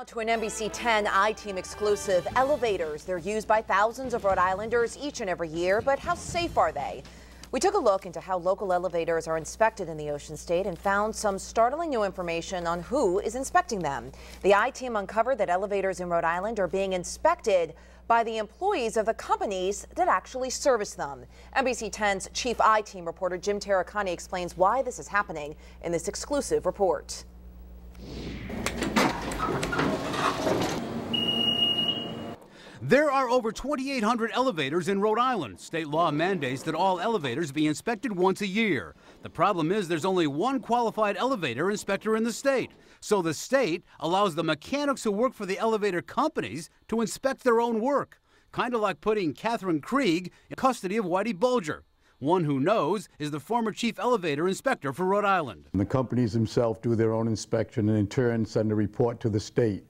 Now to an NBC 10 I-Team exclusive. Elevators, they're used by thousands of Rhode Islanders each and every year, but how safe are they? We took a look into how local elevators are inspected in the Ocean State and found some startling new information on who is inspecting them. The I-Team uncovered that elevators in Rhode Island are being inspected by the employees of the companies that actually service them. NBC 10's chief I-Team reporter Jim Terracani explains why this is happening in this exclusive report. There are over 2,800 elevators in Rhode Island. State law mandates that all elevators be inspected once a year. The problem is there's only one qualified elevator inspector in the state. So the state allows the mechanics who work for the elevator companies to inspect their own work. Kind of like putting Catherine Krieg in custody of Whitey Bulger. One who knows is the former chief elevator inspector for Rhode Island. The companies themselves do their own inspection and in turn send a report to the state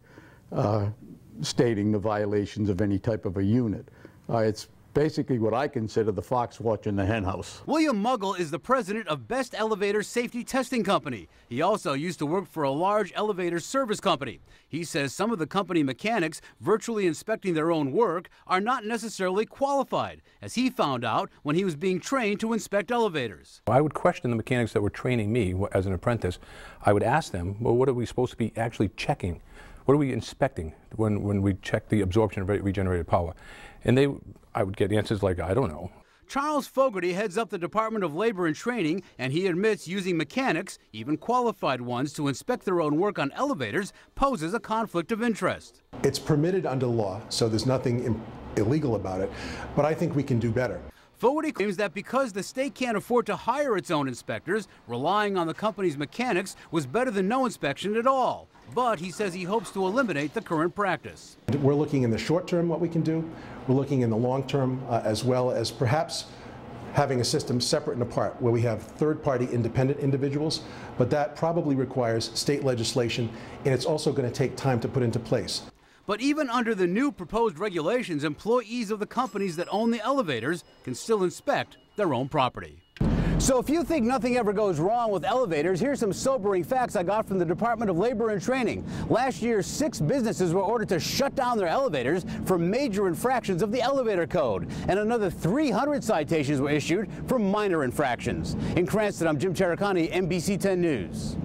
stating the violations of any type of a unit. It's basically what I consider the fox watching the hen house. William Muggle is the president of Best Elevator Safety Testing Company. He also used to work for a large elevator service company. He says some of the company mechanics virtually inspecting their own work are not necessarily qualified, as he found out when he was being trained to inspect elevators. I would question the mechanics that were training me as an apprentice. I would ask them, well, what are we supposed to be actually checking? What are we inspecting when we check the absorption of regenerated power? And I would get answers like, I don't know. Charles Fogarty heads up the Department of Labor and Training, and he admits using mechanics, even qualified ones, to inspect their own work on elevators poses a conflict of interest. It's permitted under law, so there's nothing illegal about it, but I think we can do better. Fogarty claims that because the state can't afford to hire its own inspectors, relying on the company's mechanics was better than no inspection at all. But he says he hopes to eliminate the current practice. We're looking in the short term what we can do. We're looking in the long term as well as perhaps having a system separate and apart where we have third-party independent individuals, but that probably requires state legislation, and it's also going to take time to put into place. But even under the new proposed regulations, employees of the companies that own the elevators can still inspect their own property. So if you think nothing ever goes wrong with elevators, here's some sobering facts I got from the Department of Labor and Training. Last year, 6 businesses were ordered to shut down their elevators for major infractions of the elevator code. And another 300 citations were issued for minor infractions. In Cranston, I'm Jim Terracani, NBC 10 News.